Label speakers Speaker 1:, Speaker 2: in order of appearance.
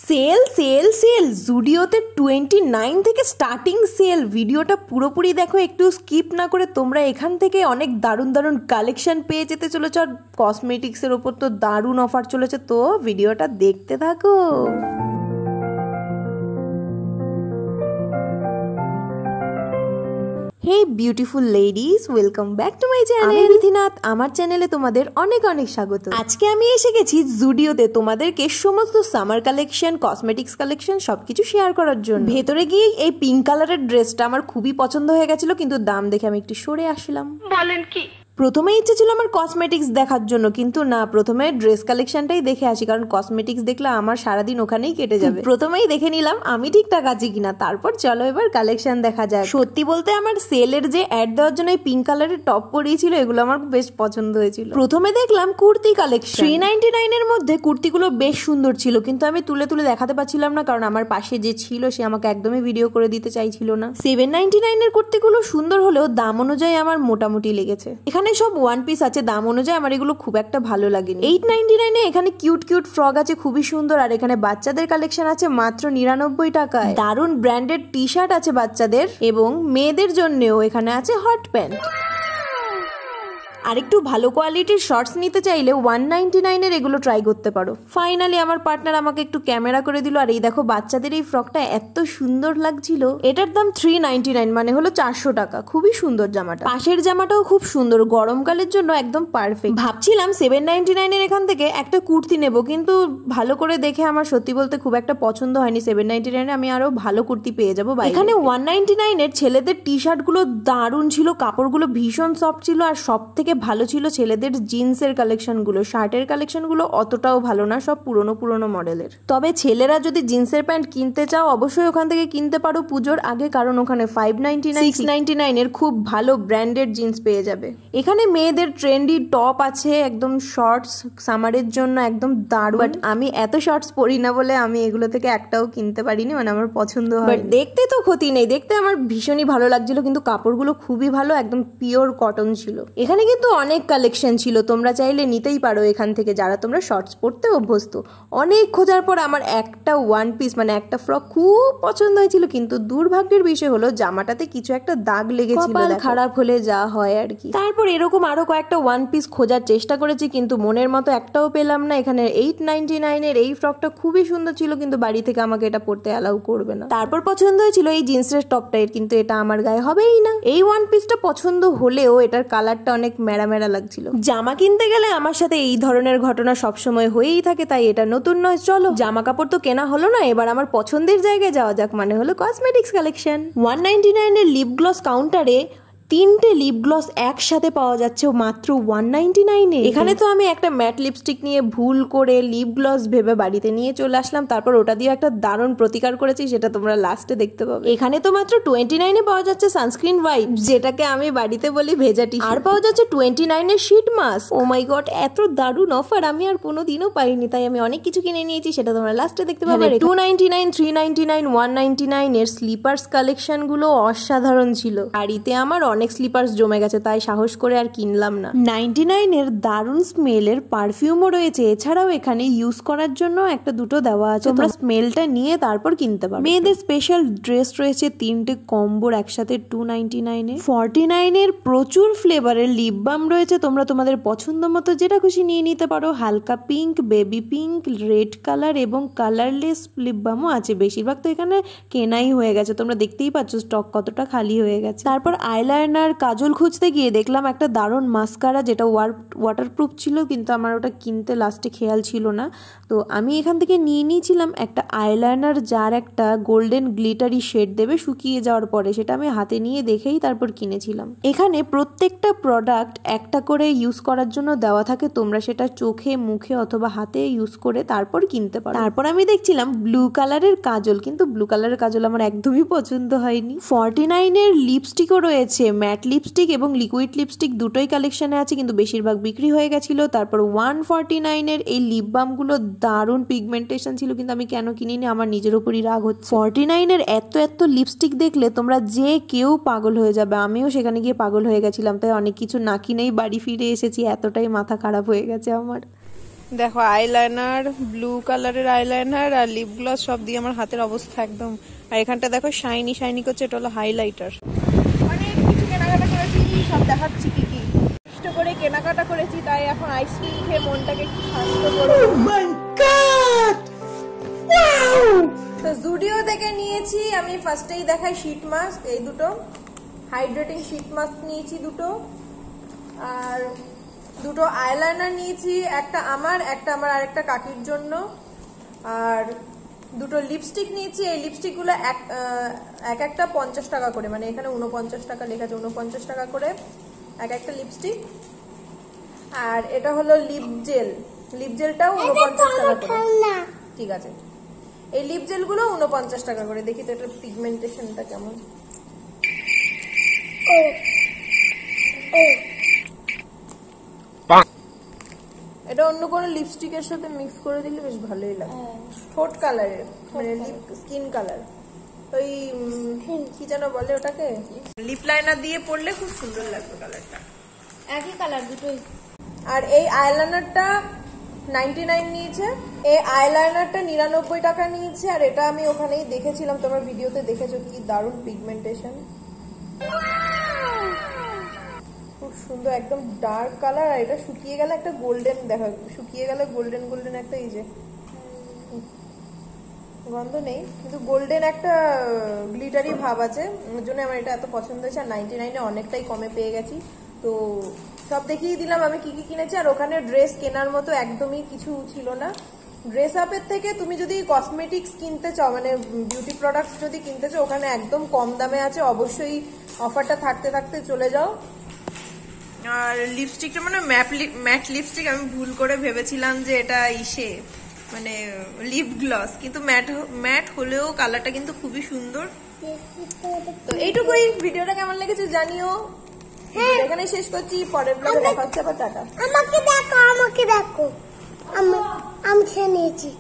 Speaker 1: Sell sell sell জুডিওতে 29 থেকে starting sell. ভিডিওটা পুরোপুরি দেখো, একটু স্কিপ না করে। তোমরা এখান থেকে অনেক দারুণ দারুণ কালেকশন পেয়ে যেতে চলেছ। আর কসমেটিক্সের ওপর তো দারুণ অফার চলেছে, তো ভিডিওটা দেখতে থাকো। Hey beautiful ladies, welcome back to my channel. আমি বিধিনাথ, আমার চ্যানেলে তোমাদের অনেক অনেক স্বাগত। আজকে আমি এসে গেছি জুডিওতে তোমাদেরকে সমস্ত সামার কালেকশন, কসমেটিক্স কালেকশন সবকিছু শেয়ার করার জন্য। ভেতরে গিয়ে এই পিঙ্ক কালারের ড্রেসটা আমার খুবই পছন্দ হয়ে গেছিল, কিন্তু দাম দেখে আমি একটু সরে আসলাম। বলেন কি? প্রথমে ইচ্ছে ছিল আমার কসমেটিক্স দেখার জন্য, কিন্তু না, প্রথমে ড্রেস কালেকশনটাই দেখে আসি, কারণ কসমেটিক্স দেখলে আমার সারাদিন ওখানেই কেটে যাবে। প্রথমেই দেখে নিলাম আমি ঠিকঠাক আছি কিনা, তারপর চলো এবার কালেকশন দেখা যায়। সত্যি বলতে আমার সেলের যে অ্যাড দেওয়ার জন্য পিঙ্ক কালারের টপ পরিয়েছিল, এগুলো আমার বেশ পছন্দ হয়েছিল। প্রথমে দেখলাম কুর্তি কালেকশন। 399 এর মধ্যে কুর্তিগুলো বেশ সুন্দর ছিল, কিন্তু আমি তুলে তুলে দেখাতে পারছিলাম না, কারণ আমার পাশে যে ছিল সে আমাকে একদমই ভিডিও করে দিতে চাইছিল না। 799 এর কুর্তিগুলো সুন্দর হলেও দাম অনুযায়ী আমার মোটামুটি লেগেছে। এখানে সব ওয়ান পিস আছে, দাম অনুযায়ী আমার এগুলো খুব একটা ভালো লাগেনি। 899 এখানে কিউট কিউট ফ্রক আছে, খুবই সুন্দর। আর এখানে বাচ্চাদের কালেকশন আছে মাত্র 99 টাকায়। দারুণ ব্র্যান্ডেড টি শার্ট আছে বাচ্চাদের, এবং মেয়েদের জন্যও এখানে আছে হট প্যান্ট। আর একটু ভালো কোয়ালিটির শর্টস নিতে চাইলে 199 এর এগুলো ট্রাই করতে পারো। ফাইনালি আমার পার্টনার আমাকে একটু ক্যামেরা করে দিল। আর এই দেখো, বাচ্চাদের এই ফ্রকটা এত সুন্দর লাগছিল। এটার দাম 399, মানে হলো 400 টাকা। খুবই সুন্দর জামাটা। পাশের জামাটাও খুব সুন্দর, গরমকালের জন্য একদম পারফেক্ট। ভাবছিলাম 799 এর এখান থেকে একটা কুর্তি নেব, কিন্তু ভালো করে দেখে আমার সত্যি বলতে খুব একটা পছন্দ হয়নি। 799 আমি আরো ভালো কুর্তি পেয়ে যাবো। এখানে 199 এর ছেলেদের টি শার্ট গুলো দারুণ ছিল, কাপড়গুলো ভীষণ সফট ছিল। আর সব থেকে ভালো ছিল ছেলেদের জিন্সের কালেকশন গুলো। শার্টের কালেকশন গুলো অতটাও ভালো না, সব পুরনো পুরনো মডেলের। তবে ছেলেরা যদি জিন্সের প্যান্ট কিনতে চাও, অবশ্যই ওখান থেকে কিনতে পারো পুজোর আগে, কারণ ওখানে 599, 699 এর খুব ভালো ব্র্যান্ডেড জিন্স পেয়ে যাবে। এখানে মেয়েদের ট্রেন্ডি টপ আছে, একদম শর্টস, সামারের জন্য একদম দারুণ। বাট আমি এত শর্টস পরি না বলে আমি এগুলো থেকে একটাও কিনতে পারিনি, মানে আমার পছন্দ হয়। বাট দেখতে তো ক্ষতি নেই, দেখতে আমার ভীষণই ভালো লাগছিল, কিন্তু কাপড়গুলো খুবই ভালো, একদম পিওর কটন ছিল। এখানে কিন্তু অনেক কালেকশন ছিল, তোমরা চাইলে নিতেই পারো এখান থেকে, যারা তোমরা শর্টস পরতে অভ্যস্ত। অনেক খোঁজার পর আমার একটা ওয়ান পিস, মানে একটা ফ্রক খুব পছন্দ হয়েছিল, কিন্তু দুর্ভাগ্যের বিষয় হলো জামাটাতে কিছু একটা দাগ লেগেছিল, খারাপ হলে যা হয় আর কি। তারপর এরকম আরো কয়েকটা ওয়ান পিস খোঁজার চেষ্টা করেছি, কিন্তু মনের মতো একটাও পেলাম না। এখানে 899 এর এই ফ্রকটা খুবই সুন্দর ছিল, কিন্তু বাড়ি থেকে আমাকে এটা পরতে অ্যালাউ করবে না। তারপর পছন্দ হয়েছিল এই জিন্সের টপটা, কিন্তু এটা আমার গায়ে হবেই না। এই ওয়ান পিসটা পছন্দ হলেও এটার কালারটা অনেক মেরা মেরা লাগছিল। জামা কিনতে গেলে আমার সাথে এই ধরনের ঘটনা সবসময় হয়েই থাকে, তাই এটা নতুন নয়। চলো, জামা কাপড় তো কেনা হলো না, এবার আমার পছন্দের জায়গায় যাওয়া যাক, মানে হলো কসমেটিক্স কালেকশন। 199 এর লিপ গ্লস কাউন্টারে 3টে লিপ গ্লস একসাথে পাওয়া যাচ্ছে মাত্র 199 এ। এখানে তো আমি একটা ম্যাট লিপস্টিক নিয়ে ভুল করে লিপ গ্লস ভেবে বাড়িতে নিয়ে চলে আসলাম, তারপর ওটা দিয়ে একটা দারুণ প্রতিকার করেছি, সেটা তোমরা লাস্টে দেখতে পাবে। এখানে তো মাত্র 29 এ পাওয়া যাচ্ছে সানস্ক্রিন ওয়াইপ, যেটাকে আমি বাড়িতে বলি ভেজা টি। আর পাওয়া যাচ্ছে 29 এর শীট মাস্ক। ও মাই গড, এত দারুণ অফার আমি আর কোনোদিনও পাইনি, তাই আমি অনেক কিছু কিনে নিয়েছি, সেটা তোমরা লাস্টে দেখতে পাবে। 299, 399, 199 এর স্লিপার্স কালেকশন গুলো অসাধারণ ছিল। বাড়িতে আমার অনেক স্লিপার্স জমে গেছে, তাই সাহস করে আর কিনলাম না। 99 এর দারুণ স্মেলের পারফিউমও রয়েছে। এছাড়াও এখানে ইউজ করার জন্য একটা দুটো দেওয়া আছে, তোমরা স্মেলটা নিয়ে তারপর কিনতে পারো। মেয়েদের স্পেশাল ড্রেস রয়েছে 3টে কম্বোর একসাথে 299 এ। 49 এর প্রচুর ফ্লেভারের লিপ বাম রয়েছে, তোমরা তোমাদের পছন্দ মতো যেটা খুশি নিয়ে নিতে পারো। হালকা pink, baby pink, red colour এবং কালারলেস লিপ বামও আছে। বেশিরভাগ তো এখানে কেনাই হয়ে গেছে, তোমরা দেখতেই পাচ্ছ স্টক কতটা খালি হয়ে গেছে। তারপর আইলাইনার, কাজল খুঁজতে গিয়ে দেখলাম একটা দারুণ মাস্কারা, যেটা ওয়াটারপ্রুফ ছিল, কিন্তু আমার ওটা কিনতে লাস্টে খেয়াল ছিল না, তো আমি এখান থেকে নিয়ে নিয়েছিলাম একটা আইলাইনার, যার একটা গোল্ডেন গ্লিটারি শেড দেবে শুকিয়ে যাওয়ার পরে। সেটা আমি হাতে নিয়ে দেখেই তারপর কিনেছিলাম। এখানে প্রত্যেকটা প্রোডাক্ট একটা করে ইউজ করার জন্য দেওয়া থাকে, তোমরা সেটা চোখে, মুখে অথবা হাতে ইউজ করে তারপর কিনতে পারো। তারপর আমি দেখছিলাম ব্লু কালারের কাজল, কিন্তু ব্লু কালারের কাজল আমার একদমই পছন্দ হয়নি। 49 এর লিপস্টিকও রয়েছে, ম্যাট লিপস্টিক এবং লিকুইড লিপস্টিক দুটোই কালেকশনে আছে, কিন্তু বেশিরভাগ বিক্রি হয়ে গেছিল। তারপর 149 এর এই লিপ বাম গুলো দারুণ পিগমেন্টেশন ছিল, কিন্তু আমি কেন কিনিনি, আমার নিজের উপরই রাগ হচ্ছে। 49 এর এত লিপস্টিক দেখলে তোমরা যে কেউ পাগল হয়ে যাবে, আমিও সেখানে গিয়ে পাগল হয়ে গেছিলাম, তাই অনেক কিছু না কিনেই বাড়ি ফিরে এসেছি, এতটাই মাথা খারাপ হয়ে গেছে আমার। দেখো আইলাইনার, ব্লু কালারের আইলাইনার আর লিপ গ্লস সব দিয়ে আমার হাতের অবস্থা একদম। আর এখানটা দেখো শাইনি শাইনি করছে, এটা হলো হাইলাইটার। অনেক কিছু কেনাকাটা করেছি, সব দেখাচ্ছি কি কি কষ্ট করে কেনাকাটা করেছি। তাই এখন আইসক্রিম খেয়ে মনটাকে একটু শান্ত করবো। তো জুডিও থেকে নিয়েছি আমি, ফার্স্টেই দেখাই শীট মাস্ক, এই দুটো হাইড্রেটিং শীট মাস্ক নিয়েছি দুটো, আর দুটো আইলাইনার নিয়েছি, একটা আমার আরেকটা কাকির জন্য, আর দুটো লিপস্টিক নিয়েছি। এই লিপস্টিকগুলো এক একটা 50 টাকা করে, মানে এখানে 49 টাকা লেখা আছে, 49 টাকা করে এক একটা লিপস্টিক। আর এটা হলো লিপ জেল, লিপ জেলটাও 49 টাকা করে। ঠিক আছে, এই লিপ জেল গুলো 49 টাকা করে। দেখি তো এটার পিগমেন্টেশনটা কেমন। এটা অন্য কোনো লিপস্টিকের সাথে মিক্স করে দিলে বেশ ভালোই লাগে। ঠোঁট কালারের, মানে লিপ স্কিন কালার, ওই কি যেন বলে ওটাকে, লিপ লাইনার দিয়ে পরলে খুব সুন্দর লাগবে কালারটা,
Speaker 2: একই কালার দুটোই।
Speaker 1: আর এই আইলাইনারটা 99 নিয়েছে, এই আইলাইনারটা 99 টাকা নিয়েছে। আর এটা আমি ওখানেই দেখেছিলাম, তোমার ভিডিওতে দেখেছো কি দারুণ পিগমেন্টেশন, খুব সুন্দর একদম ডার্ক কালার। আর এটা শুকিয়ে গেলে একটা গোল্ডেন দেখা, শুকিয়ে গেলে গোল্ডেন গোল্ডেন একটা, এই যে গন্ধ নেই কিন্তু গোল্ডেন একটা গ্লিটারি ভাব আছে, ওর জন্য আমার এটা এত পছন্দ হয়েছে। আর 99-এ অনেকটাই কমে পেয়ে গেছি। তো সব দেখিয়ে দিলাম আমি কি কি কিনেছি। আর ওখানে ড্রেস কেনার মতো একদমই কিছু ছিল না। ড্রেস আপের থেকে তুমি যদি কসমেটিক্স কিনতে চাও, মানে বিউটি প্রোডাক্টস যদি কিনতে চাও, ওখানে একদম কম দামে আছে, অবশ্যই অফারটা থাকতে থাকতে চলে যাও। আর লিপস্টিকটা মানে ম্যাট লিপস্টিক, আমি ভুল করে ভেবেছিলাম যে এটা ইসে মানে লিপ গ্লস, কিন্তু ম্যাট হলেও কালারটা কিন্তু খুবই সুন্দর। তো এইটুকুই, ভিডিওটা কেমন লেগেছে জানিও। এখানে শেষ করছি, পরের ব্লগে দেখা হচ্ছে, আবার টাটা।
Speaker 2: আমাকে দেখো আমি খেয়ে নিয়েছি।